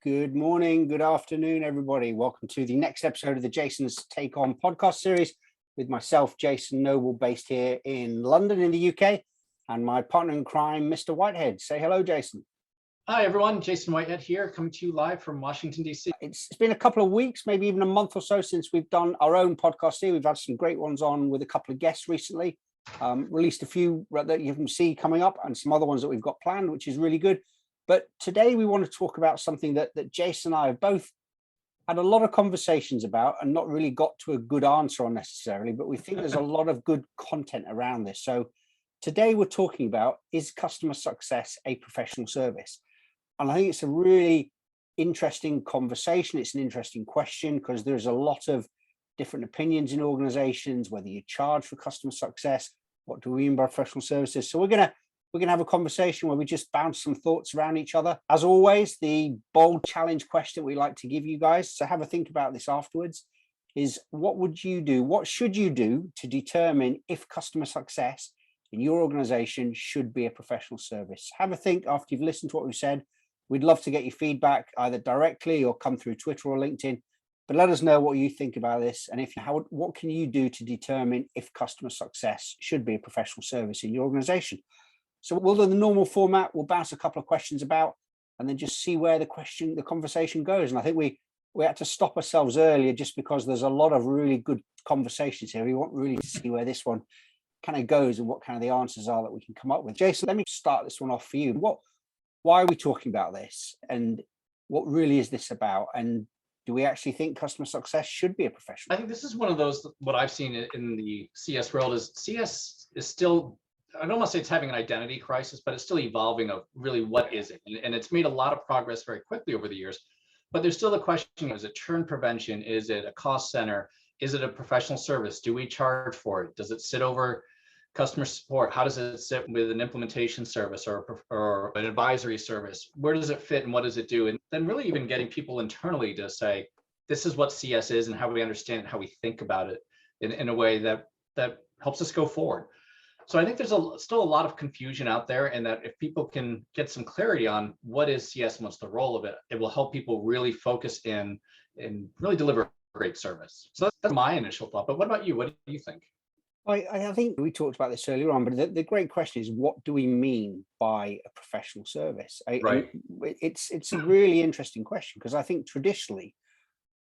Good morning, good afternoon, everybody. Welcome to the next episode of the Jason's Take On podcast series with myself, Jason Noble, based here in London in the UK, and my partner in crime, Mr. Whitehead. Say hello, Jason. Hi, everyone. Jason Whitehead here, coming to you live from Washington, D.C. It's been a couple of weeks, maybe even a month or so since we've done our own podcast here. We've had some great ones on with a couple of guests recently, released a few that you can see coming up and some other ones that we've got planned, which is really good. But today we want to talk about something that Jason and I have both had a lot of conversations about and not really got to a good answer on necessarily, but we think there's a lot of good content around this. So today we're talking about, is customer success a professional service? And I think it's a really interesting conversation. It's an interesting question because there's a lot of different opinions in organizations, whether you charge for customer success, what do we mean by professional services? So we're going to have a conversation where we just bounce some thoughts around each other. As always, the bold challenge question we like to give you guys, so have a think about this afterwards, is what would you do? What should you do to determine if customer success in your organization should be a professional service? Have a think after you've listened to what we've said. We'd love to get your feedback either directly or come through Twitter or LinkedIn. But let us know what you think about this, and what can you do to determine if customer success should be a professional service in your organization? So we'll do the normal format. We'll bounce a couple of questions about and then just see where the conversation goes. And I think we had to stop ourselves earlier just because there's a lot of really good conversations here. We want really to see where this one kind of goes and what kind of the answers are that we can come up with. Jason, let me start this one off for you. Why are we talking about this? And what really is this about? And do we actually think customer success should be a professional? I think this is one of those, what I've seen in the CS world is CS is still, I don't want to say it's having an identity crisis, but it's still evolving of really what is it? And it's made a lot of progress very quickly over the years. But there's still the question, is it churn prevention? Is it a cost center? Is it a professional service? Do we charge for it? Does it sit over customer support? How does it sit with an implementation service or an advisory service? Where does it fit and what does it do? And then really even getting people internally to say, this is what CS is and how we understand it, how we think about it in a way that helps us go forward. So I think there's still a lot of confusion out there, and that if people can get some clarity on what is CS and what's the role of it, it will help people really focus in and really deliver great service. So that's my initial thought. But what about you? What do you think? I think we talked about this earlier on, but the great question is, what do we mean by a professional service? Right. It's a really interesting question because I think traditionally,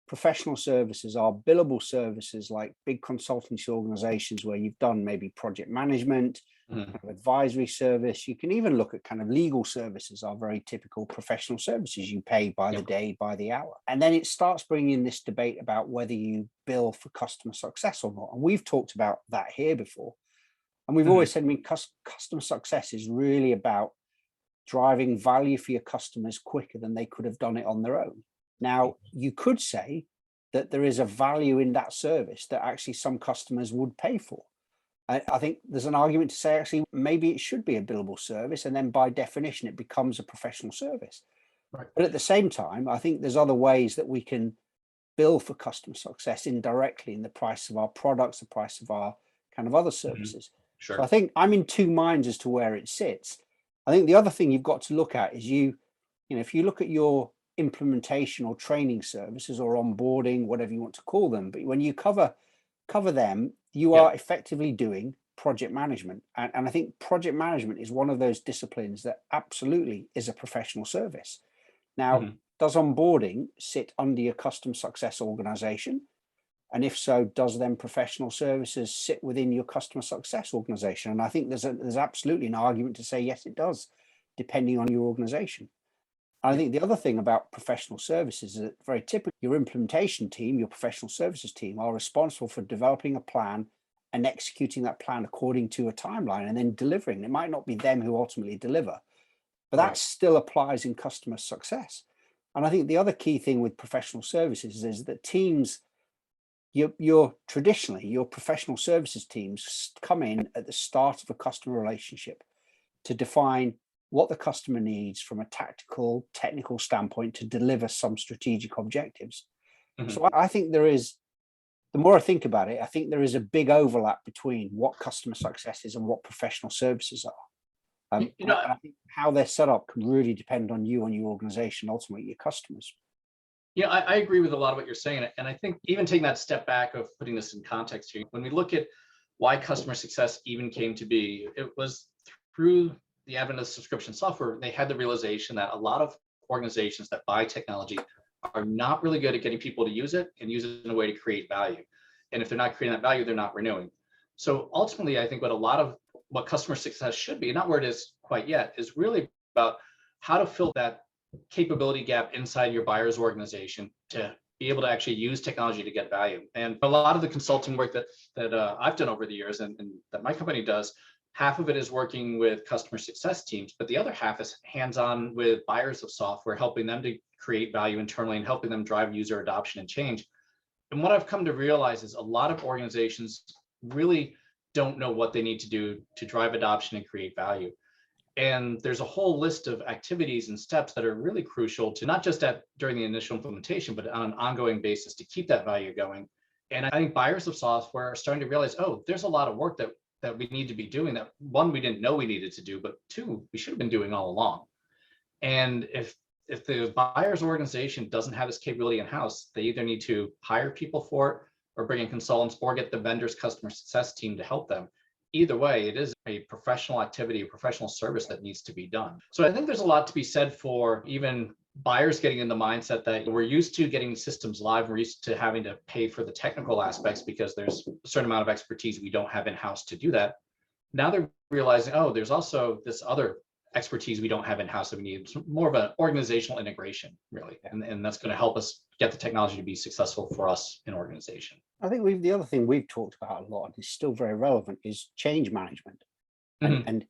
professional services are billable services like big consultancy organizations where you've done maybe project management, kind of advisory service. You can even look at kind of legal services are very typical professional services. You pay by the day, by the hour. And then it starts bringing this debate about whether you bill for customer success or not. And we've talked about that here before. And we've always said, customer success is really about driving value for your customers quicker than they could have done it on their own. Now, you could say that there is a value in that service that actually some customers would pay for. I think there's an argument to say, actually, maybe it should be a billable service, and then by definition, it becomes a professional service. Right. But at the same time, I think there's other ways that we can bill for customer success indirectly in the price of our products, the price of our kind of other services. Sure. So I think I'm in two minds as to where it sits. I think the other thing you've got to look at is if you look at your implementation or training services or onboarding, whatever you want to call them, but when you cover them, you are effectively doing project management. And I think project management is one of those disciplines that absolutely is a professional service. Now, does onboarding sit under your customer success organization? And if so, does then professional services sit within your customer success organization? And I think there's absolutely an argument to say, yes, it does, depending on your organization. I think the other thing about professional services is that very typically your implementation team, your professional services team, are responsible for developing a plan and executing that plan according to a timeline and then delivering. It might not be them who ultimately deliver, but that still applies in customer success. And I think the other key thing with professional services is that teams, your traditionally, your professional services teams come in at the start of a customer relationship to define what the customer needs from a tactical, technical standpoint to deliver some strategic objectives. So I think there is, the more I think about it, I think there is a big overlap between what customer success is and what professional services are. And I think how they're set up can really depend on you and your organization, ultimately your customers. Yeah, I agree with a lot of what you're saying. And I think even taking that step back of putting this in context here, when we look at why customer success even came to be, it was through the advent of subscription software. They had the realization that a lot of organizations that buy technology are not really good at getting people to use it and use it in a way to create value. And if they're not creating that value, they're not renewing. So ultimately, I think what customer success should be, not where it is quite yet, is really about how to fill that capability gap inside your buyer's organization to be able to actually use technology to get value. And a lot of the consulting work that I've done over the years and that my company does, half of it is working with customer success teams, but the other half is hands-on with buyers of software, helping them to create value internally and helping them drive user adoption and change. And what I've come to realize is a lot of organizations really don't know what they need to do to drive adoption and create value. And there's a whole list of activities and steps that are really crucial to not just during the initial implementation, but on an ongoing basis to keep that value going. And I think buyers of software are starting to realize, oh, there's a lot of work that we need to be doing that, one, we didn't know we needed to do, but two, we should have been doing all along. And if the buyer's organization doesn't have this capability in-house, they either need to hire people for it or bring in consultants or get the vendor's customer success team to help them. Either way, it is a professional activity, a professional service that needs to be done. So I think there's a lot to be said for even buyers getting in the mindset that we're used to getting systems live. We're used to having to pay for the technical aspects because there's a certain amount of expertise we don't have in-house to do that. Now they're realizing, oh, there's also this other expertise we don't have in-house that we need. It's more of an organizational integration, really. And that's going to help us get the technology to be successful for us in organization. I think the other thing we've talked about a lot and is still very relevant is change management. And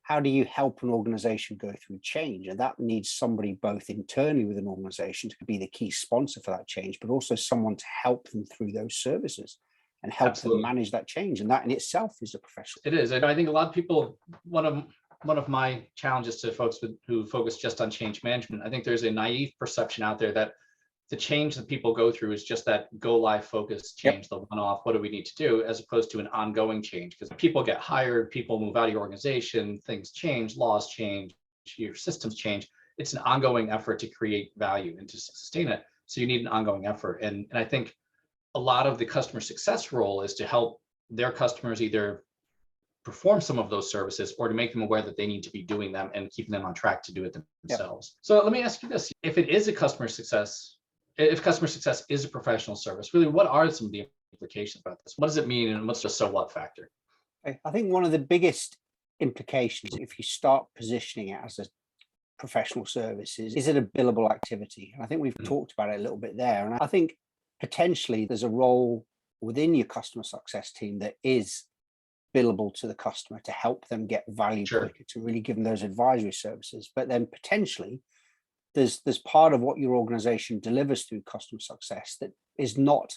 how do you help an organization go through change? And that needs somebody both internally with an organization to be the key sponsor for that change, but also someone to help them through those services and help them manage that change. And that in itself is a professional. It is. And I think a lot of people, one of my challenges to folks who focus just on change management, I think there's a naive perception out there that the change that people go through is just that go live focus change, the one-off, what do we need to do, as opposed to an ongoing change. Because people get hired, people move out of your organization, things change, laws change, your systems change. It's an ongoing effort to create value and to sustain it. So you need an ongoing effort. And I think a lot of the customer success role is to help their customers either perform some of those services or to make them aware that they need to be doing them and keeping them on track to do it themselves. So let me ask you this. If customer success is a professional service, really, what are some of the implications about this? What does it mean and what's the so what factor? I think one of the biggest implications, if you start positioning it as a professional service, is it a billable activity? And I think we've talked about it a little bit there. And I think potentially there's a role within your customer success team that is billable to the customer to help them get value quicker, to really give them those advisory services. But then potentially there's part of what your organization delivers through customer success that is not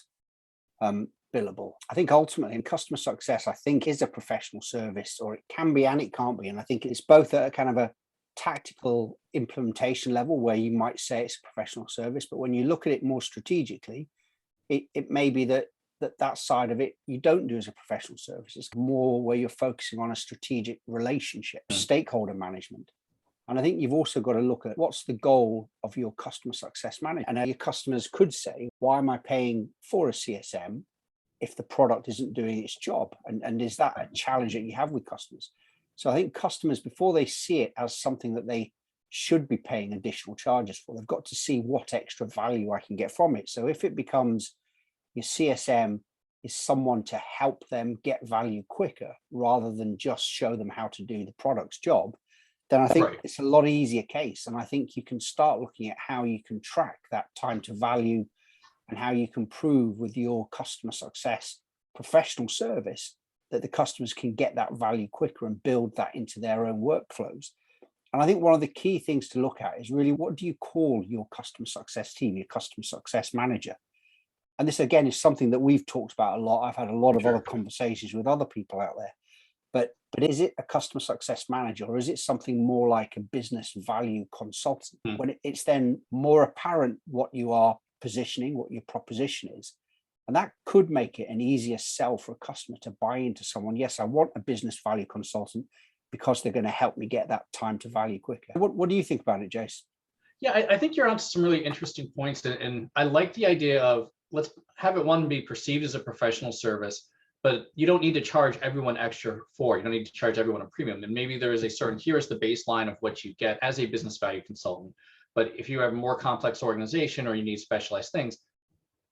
billable. I think ultimately in customer success, I think is a professional service, or it can be and it can't be. And I think it's both at a kind of a tactical implementation level where you might say it's a professional service, but when you look at it more strategically, it may be that side of it you don't do as a professional service. It's more where you're focusing on a strategic relationship, stakeholder management. And I think you've also got to look at what's the goal of your customer success manager. And your customers could say, why am I paying for a CSM if the product isn't doing its job? And is that a challenge that you have with customers? So I think customers, before they see it as something that they should be paying additional charges for, they've got to see what extra value I can get from it. So if it becomes your CSM is someone to help them get value quicker rather than just show them how to do the product's job, then I think it's a lot easier case. And I think you can start looking at how you can track that time to value and how you can prove with your customer success professional service that the customers can get that value quicker and build that into their own workflows. And I think one of the key things to look at is really, what do you call your customer success team, your customer success manager? And this, again, is something that we've talked about a lot. I've had a lot of other conversations with other people out there. But is it a customer success manager, or is it something more like a business value consultant? When it's then more apparent what you are positioning, what your proposition is. And that could make it an easier sell for a customer to buy into someone. Yes, I want a business value consultant because they're going to help me get that time to value quicker. What do you think about it, Jason? Yeah, I think you're onto some really interesting points. And I like the idea of let's have it one be perceived as a professional service, but you don't need to charge everyone extra for it. You don't need to charge everyone a premium. And maybe there is a certain, here's the baseline of what you get as a business value consultant. But if you have a more complex organization or you need specialized things,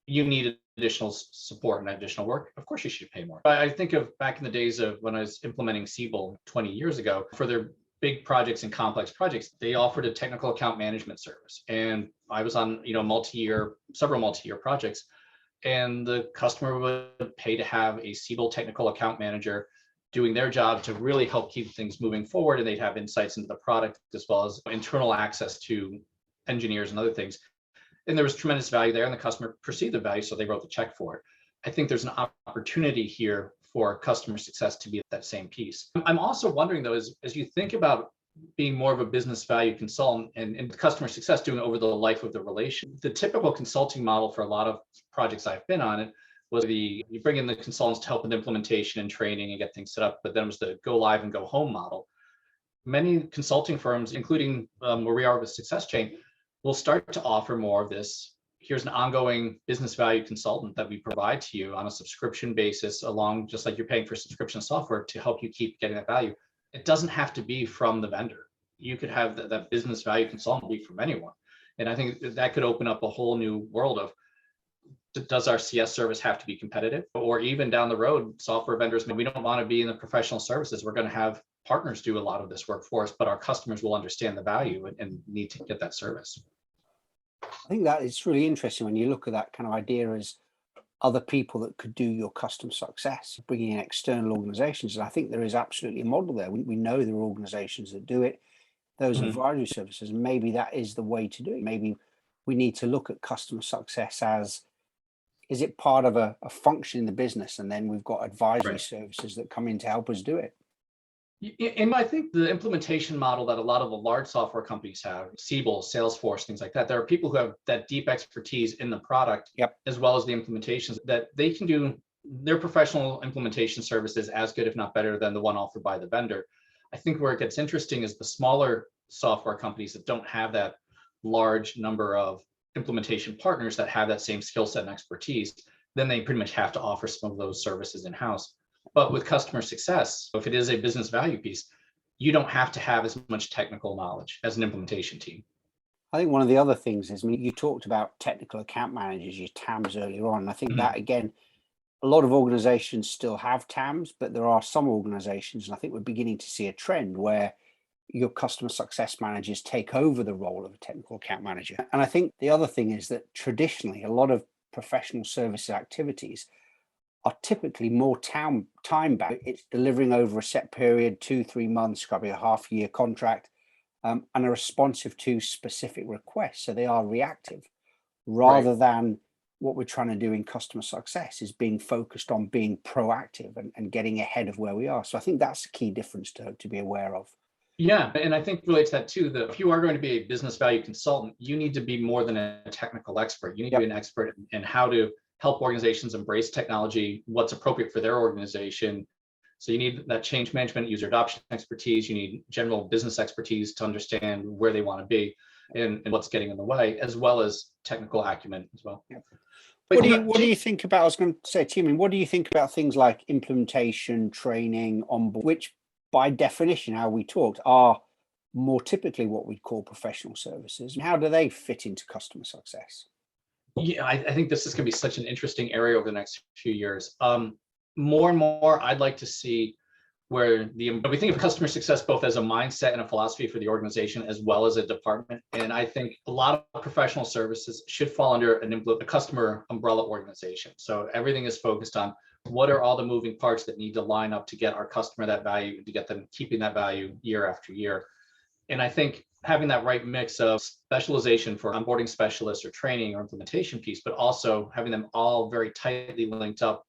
you need additional support and additional work, of course you should pay more. I think of back in the days of when I was implementing Siebel 20 years ago, for their big projects and complex projects, they offered a technical account management service. And I was on, several multi-year projects, and the customer would pay to have a Siebel technical account manager doing their job to really help keep things moving forward. And they'd have insights into the product as well as internal access to engineers and other things. And there was tremendous value there, and the customer perceived the value, so they wrote the check for it. I think there's an opportunity here for customer success to be that same piece. I'm also wondering, though, as you think about being more of a business value consultant and customer success doing it over the life of the relation, the typical consulting model for a lot of projects I've been on it was you bring in the consultants to help with implementation and training and get things set up, but then it was the go live and go home model. Many consulting firms, including where we are with Success Chain, will start to offer more of this. Here's an ongoing business value consultant that we provide to you on a subscription basis, along just like you're paying for subscription software to help you keep getting that value. It doesn't have to be from the vendor. You could have that business value consultant be from anyone. And I think that could open up a whole new world of, does our CS service have to be competitive? Or even down the road, software vendors, we don't want to be in the professional services. We're going to have partners do a lot of this work for us, but our customers will understand the value and need to get that service. I think that it's really interesting when you look at that kind of idea as other people that could do your custom success, bringing in external organizations. And I think there is absolutely a model there. We know there are organizations that do it, those advisory services, and maybe that is the way to do it. Maybe we need to look at customer success as, is it part of a function in the business? And then we've got advisory services that come in to help us do it. And I think the implementation model that a lot of the large software companies have, Siebel, Salesforce, things like that, there are people who have that deep expertise in the product, as well as the implementations, that they can do their professional implementation services as good, if not better, than the one offered by the vendor. I think where it gets interesting is the smaller software companies that don't have that large number of implementation partners that have that same skill set and expertise, then they pretty much have to offer some of those services in-house. But with customer success, if it is a business value piece, you don't have to have as much technical knowledge as an implementation team. I think one of the other things is, you talked about technical account managers, your TAMs earlier on. And I think that, again, a lot of organizations still have TAMs, but there are some organizations, and I think we're beginning to see a trend where your customer success managers take over the role of a technical account manager. And I think the other thing is that traditionally, a lot of professional services activities are typically more time bound. It's delivering over a set period, 2-3 months, probably a half-year contract, and are responsive to specific requests. So they are reactive rather than what we're trying to do in customer success is being focused on being proactive and getting ahead of where we are. So I think that's a key difference to be aware of. Yeah, and I think relates to that too, that if you are going to be a business value consultant, you need to be more than a technical expert. You need to be an expert in how to help organizations embrace technology, what's appropriate for their organization. So you need that change management, user adoption expertise. You need general business expertise to understand where they want to be and what's getting in the way, as well as technical acumen as well. What do you think about, I was going to say to you, what do you think about things like implementation, training, onboard, which by definition, how we talked, are more typically what we'd call professional services? How do they fit into customer success? Yeah, I think this is going to be such an interesting area over the next few years. More and more, I'd like to see where we think of customer success both as a mindset and a philosophy for the organization, as well as a department. And I think a lot of professional services should fall under a customer umbrella organization. So everything is focused on what are all the moving parts that need to line up to get our customer that value, to get them keeping that value year after year. And I think having that right mix of specialization for onboarding specialists or training or implementation piece, but also having them all very tightly linked up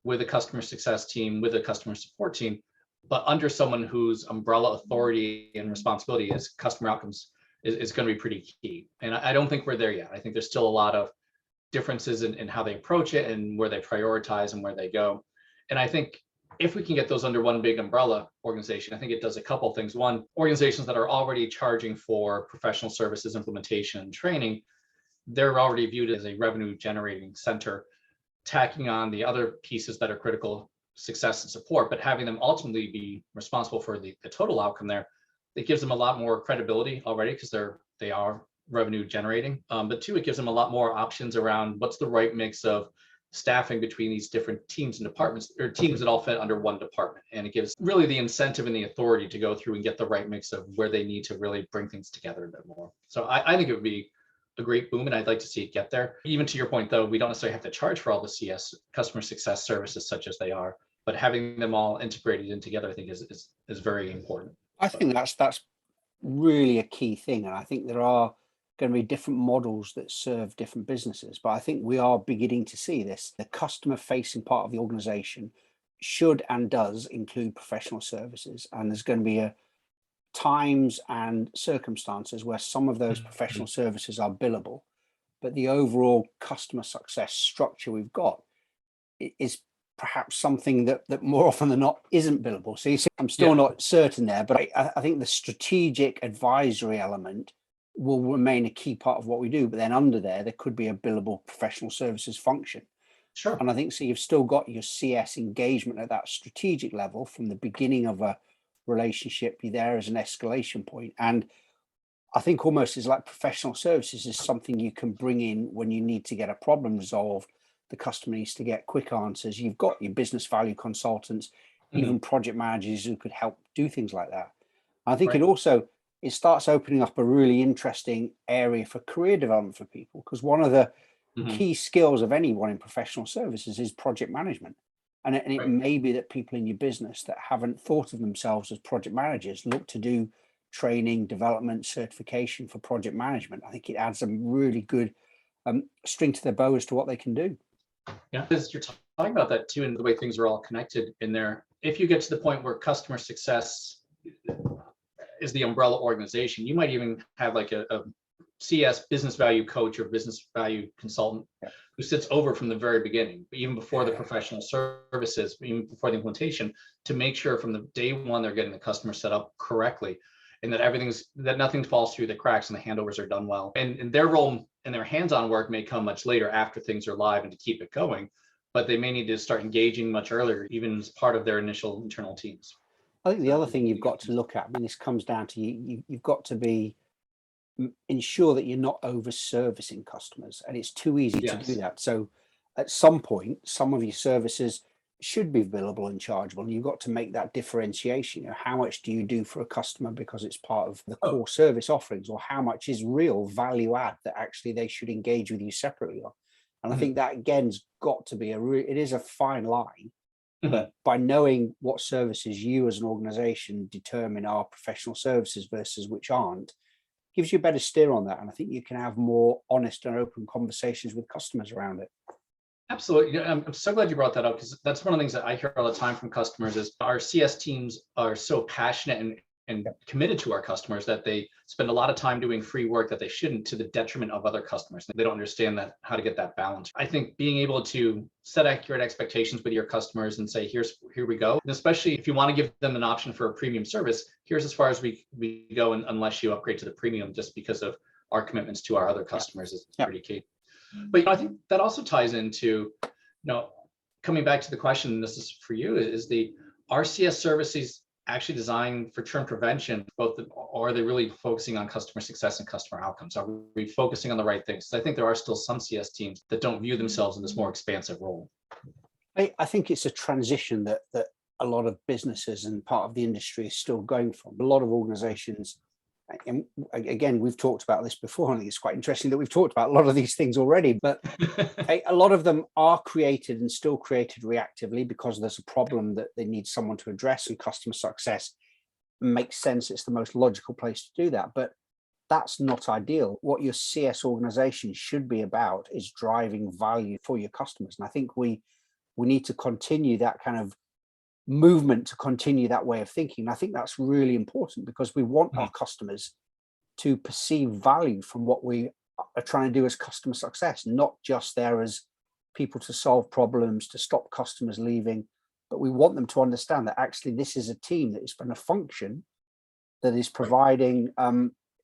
with a customer success team, with a customer support team, but under someone whose umbrella authority and responsibility is customer outcomes is going to be pretty key. And I don't think we're there yet. I think there's still a lot of differences in how they approach it and where they prioritize and where they go. And I think if we can get those under one big umbrella organization, I think it does a couple things. One, organizations that are already charging for professional services, implementation, and training, they're already viewed as a revenue generating center, tacking on the other pieces that are critical success and support, but having them ultimately be responsible for the total outcome there, it gives them a lot more credibility already because they are revenue generating. But two, it gives them a lot more options around what's the right mix of staffing between these different teams and departments, or teams that all fit under one department. And it gives really the incentive and the authority to go through and get the right mix of where they need to really bring things together a bit more. So I think it would be a great boom, and I'd like to see it get there. Even to your point, though, we don't necessarily have to charge for all the CS, customer success services, such as they are, but having them all integrated in together, I think is very important. I think that's really a key thing. And I think there are going to be different models that serve different businesses. But I think we are beginning to see this. The customer facing part of the organization should and does include professional services. And there's going to be times and circumstances where some of those professional services are billable, but the overall customer success structure we've got is perhaps something that more often than not isn't billable. So you see, I'm still not certain there, but I think the strategic advisory element will remain a key part of what we do. But then under there could be a billable professional services function. Sure. And I think so you've still got your CS engagement at that strategic level from the beginning of a relationship. Be there as an escalation point. And I think almost it's like professional services is something you can bring in when you need to get a problem resolved. The customer needs to get quick answers. You've got your business value consultants, even project managers who could help do things like that. I think it starts opening up a really interesting area for career development for people, because one of the key skills of anyone in professional services is project management. And it may be that people in your business that haven't thought of themselves as project managers look to do training, development, certification for project management. I think it adds a really good string to their bow as to what they can do. Yeah, because you're talking about that too, and the way things are all connected in there. If you get to the point where customer success is the umbrella organization, you might even have like a CS business value coach or business value consultant who sits over from the very beginning, even before the professional services, even before the implementation, to make sure from the day one they're getting the customer set up correctly, and that nothing falls through the cracks and the handovers are done well. And their role and their hands-on work may come much later after things are live and to keep it going, but they may need to start engaging much earlier, even as part of their initial internal teams. I think the other thing you've got to look at, I mean, this comes down to you've got to ensure that you're not over servicing customers, and it's too easy to do that. So at some point, some of your services should be billable and chargeable, and you've got to make that differentiation. How much do you do for a customer because it's part of the core service offerings, or how much is real value add that actually they should engage with you separately on? And I think that again's got to be it is a fine line, but by knowing what services you as an organization determine are professional services versus which aren't, gives you a better steer on that. And I think you can have more honest and open conversations with customers around it. Absolutely. I'm so glad you brought that up, because that's one of the things that I hear all the time from customers is our CS teams are so passionate and committed to our customers that they spend a lot of time doing free work that they shouldn't, to the detriment of other customers. They don't understand how to get that balance. I think being able to set accurate expectations with your customers and say, here we go. And especially if you want to give them an option for a premium service, here's as far as we go, and unless you upgrade to the premium, just because of our commitments to our other customers is pretty key. But I think that also ties into, coming back to the question, and this is for you, is the RCS services actually designed for churn prevention, or are they really focusing on customer success and customer outcomes? Are we focusing on the right things? I think there are still some CS teams that don't view themselves in this more expansive role. I think it's a transition that a lot of businesses and part of the industry is still going from. A lot of organizations, and again, we've talked about this before. I think it's quite interesting that we've talked about a lot of these things already, but a lot of them are created and still created reactively because there's a problem that they need someone to address, and customer success makes sense. It's the most logical place to do that, but that's not ideal. What your CS organization should be about is driving value for your customers. And I think we need to continue that kind of movement, to continue that way of thinking. And I think that's really important, because we want our customers to perceive value from what we are trying to do as customer success, not just there as people to solve problems, to stop customers leaving. but we want them to understand that actually this is a team that is going to function, that is providing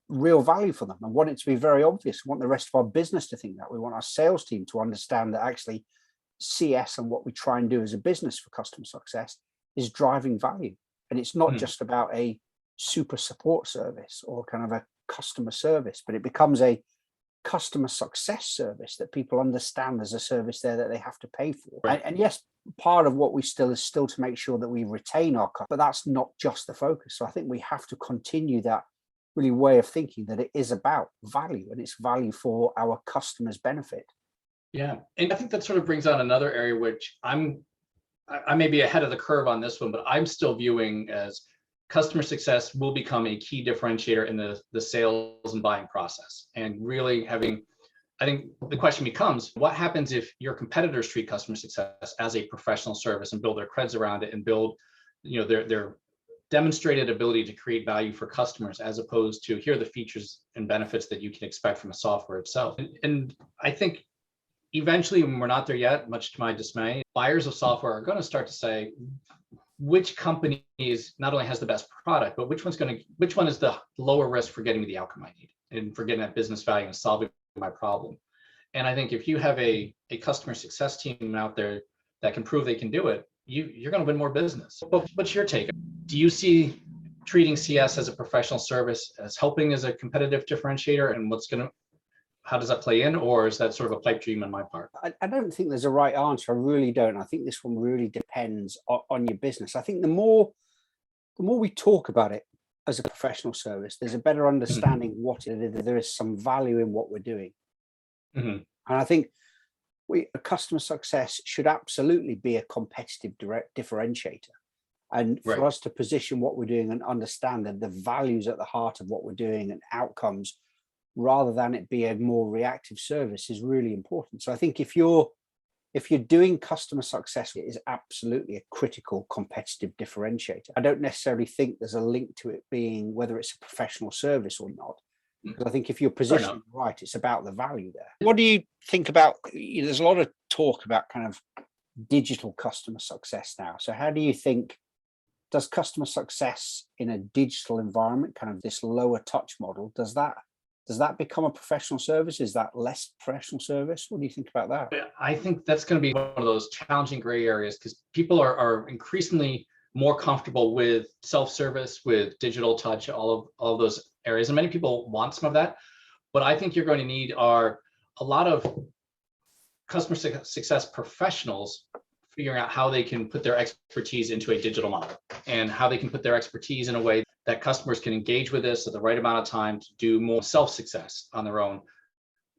real value for them. And want it to be very obvious. We want the rest of our business to think that. We want our sales team to understand that actually CS and what we try and do as a business for customer success is driving value. And it's not just about a super support service or kind of a customer service, but it becomes a customer success service that people understand as a service there that they have to pay for. Right. And yes, part of what we still is still to make sure that we retain our customers, but that's not just the focus. So I think we have to continue that really way of thinking, that it is about value, and it's value for our customers' benefit. Yeah, and I think that sort of brings on another area which I may be ahead of the curve on this one, but I'm still viewing as customer success will become a key differentiator in the sales and buying process. And really I think the question becomes, what happens if your competitors treat customer success as a professional service and build their creds around it and build, their demonstrated ability to create value for customers, as opposed to here are the features and benefits that you can expect from a software itself. And I think eventually, when we're not there yet, much to my dismay, buyers of software are going to start to say, which company not only has the best product, but which one is the lower risk for getting me the outcome I need and for getting that business value and solving my problem. And I think if you have a customer success team out there that can prove they can do it, you're going to win more business. But what's your take? Do you see treating CS as a professional service as helping as a competitive differentiator, and how does that play in, or is that sort of a pipe dream on my part? I don't think there's a right answer. I really don't. I think this one really depends on your business. I think the more we talk about it as a professional service, there's a better understanding what it is. There is some value in what we're doing. And I think customer success should absolutely be a competitive differentiator. And for us to position what we're doing and understand that the values at the heart of what we're doing and outcomes, rather than it be a more reactive service, is really important. So I think if you're doing customer success, it is absolutely a critical competitive differentiator. I don't necessarily think there's a link to it being whether it's a professional service or not. Because I think if you're positioned right, it's about the value there. What do you think about, there's a lot of talk about kind of digital customer success now. So how do you think, does customer success in a digital environment, kind of this lower touch model, does that become a professional service? Is that less professional service? What do you think about that? I think that's going to be one of those challenging gray areas, because people are increasingly more comfortable with self-service, with digital touch, all of those areas. And many people want some of that. What I think you're going to need are a lot of customer success professionals figuring out how they can put their expertise into a digital model, and how they can put their expertise in a way that customers can engage with this at the right amount of time to do more self-success on their own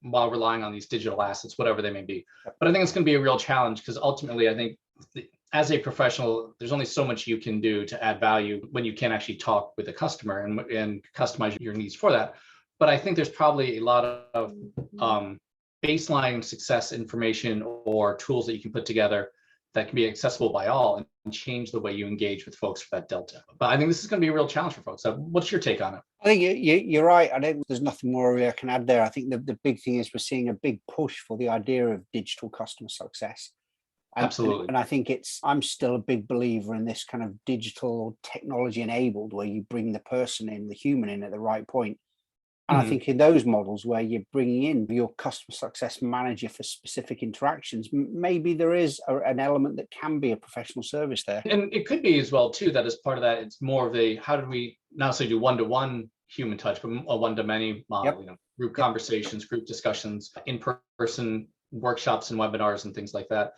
while relying on these digital assets, whatever they may be. But I think it's going to be a real challenge, because ultimately, I think as a professional, there's only so much you can do to add value when you can't actually talk with the customer and customize your needs for that. But I think there's probably a lot of baseline success information or tools that you can put together that can be accessible by all and change the way you engage with folks for that delta. But I think this is going to be a real challenge for folks. So what's your take on it? I think you're right. I don't. There's nothing more I can add there. I think the big thing is we're seeing a big push for the idea of digital customer success. Absolutely. And I think I'm still a big believer in this kind of digital technology enabled, where you bring the person in, the human in at the right point. And I think in those models where you're bringing in your customer success manager for specific interactions, maybe there is an element that can be a professional service there. And it could be as well, too, that as part of that, it's more of how do we not necessarily do one-to-one human touch, but a one-to-many model, group conversations, group discussions, in-person workshops and webinars and things like that,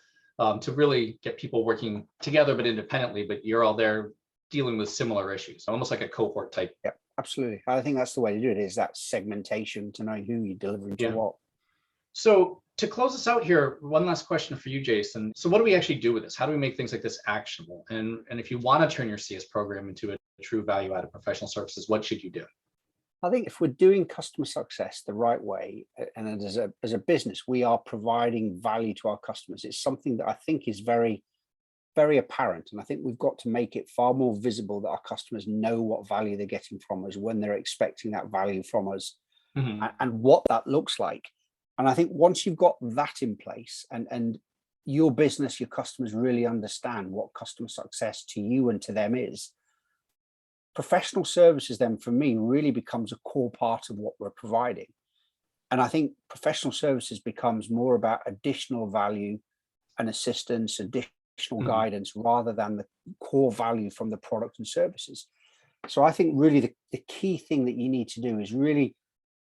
to really get people working together but independently, but you're all there dealing with similar issues, almost like a cohort type. Yep. Absolutely. I think that's the way to do it, is that segmentation, to know who you're delivering to what. So to close us out here, one last question for you, Jason. So what do we actually do with this? How do we make things like this actionable? And if you want to turn your CS program into a true value-added professional services, what should you do? I think if we're doing customer success the right way, and as a business, we are providing value to our customers, it's something that I think is very, very apparent. And I think we've got to make it far more visible that our customers know what value they're getting from us, when they're expecting that value from us, and what that looks like. And I think once you've got that in place, and your business, your customers really understand what customer success to you and to them is, professional services then for me really becomes a core part of what we're providing. And I think professional services becomes more about additional value and assistance, additional guidance, rather than the core value from the product and services. So I think really the key thing that you need to do is really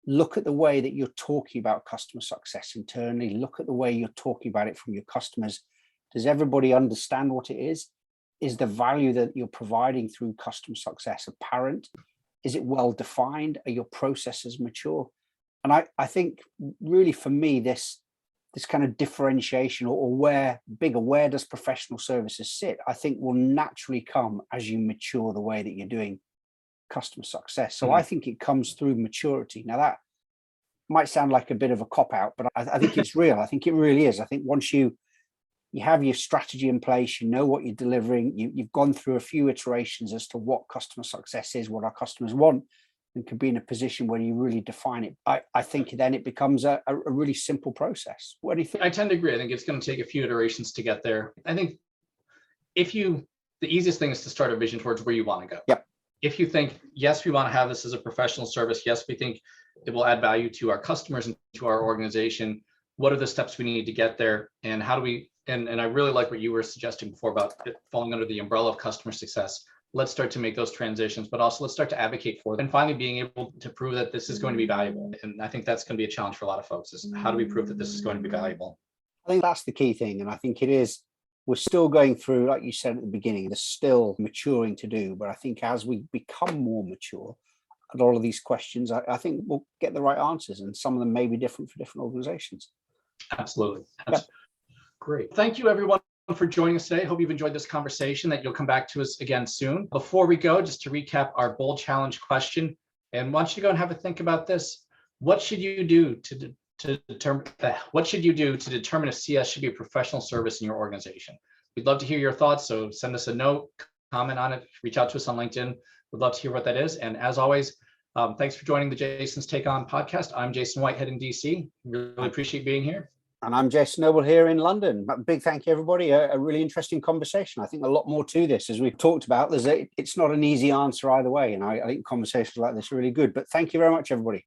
look at the way that you're talking about customer success internally, look at the way you're talking about it from your customers. Does everybody understand what it is? Is the value that you're providing through customer success apparent? Is it well defined? Are your processes mature? And I think really for me, this kind of differentiation or where does professional services sit, I think will naturally come as you mature the way that you're doing customer success. So I think it comes through maturity. Now that might sound like a bit of a cop-out, but I think it's real. I think it really is. I think once you have your strategy in place, you know what you're delivering, you've gone through a few iterations as to what customer success is, what our customers want, and can be in a position where you really define it. I think then it becomes a really simple process. What do you think? I tend to agree. I think it's going to take a few iterations to get there. I think the easiest thing is to start a vision towards where you want to go. Yep. If you think, yes, we want to have this as a professional service. Yes, we think it will add value to our customers and to our organization. What are the steps we need to get there? And how do we, and I really like what you were suggesting before about it falling under the umbrella of customer success. Let's start to make those transitions, but also let's start to advocate for them and finally being able to prove that this is going to be valuable. And I think that's going to be a challenge for a lot of folks is how do we prove that this is going to be valuable? I think that's the key thing. And I think it is, we're still going through, like you said at the beginning, there's still maturing to do. But I think as we become more mature at all of these questions, I think we'll get the right answers, and some of them may be different for different organizations. Absolutely. That's great. Thank you, everyone, for joining us today. Hope you've enjoyed this conversation, that you'll come back to us again soon. Before we go, just to recap our bold challenge question, and I want you to go and have a think about this. What should you do to determine if CS should be a professional service in your organization? We'd love to hear your thoughts. So send us a note, comment on it, reach out to us on LinkedIn. We'd love to hear what that is. And as always, thanks for joining the Jason's Take On podcast. I'm Jason Whitehead in DC. Really appreciate being here. And I'm Jason Noble here in London. Big thank you, everybody. A really interesting conversation. I think a lot more to this, as we've talked about. It's not an easy answer either way. And I think conversations like this are really good. But thank you very much, everybody.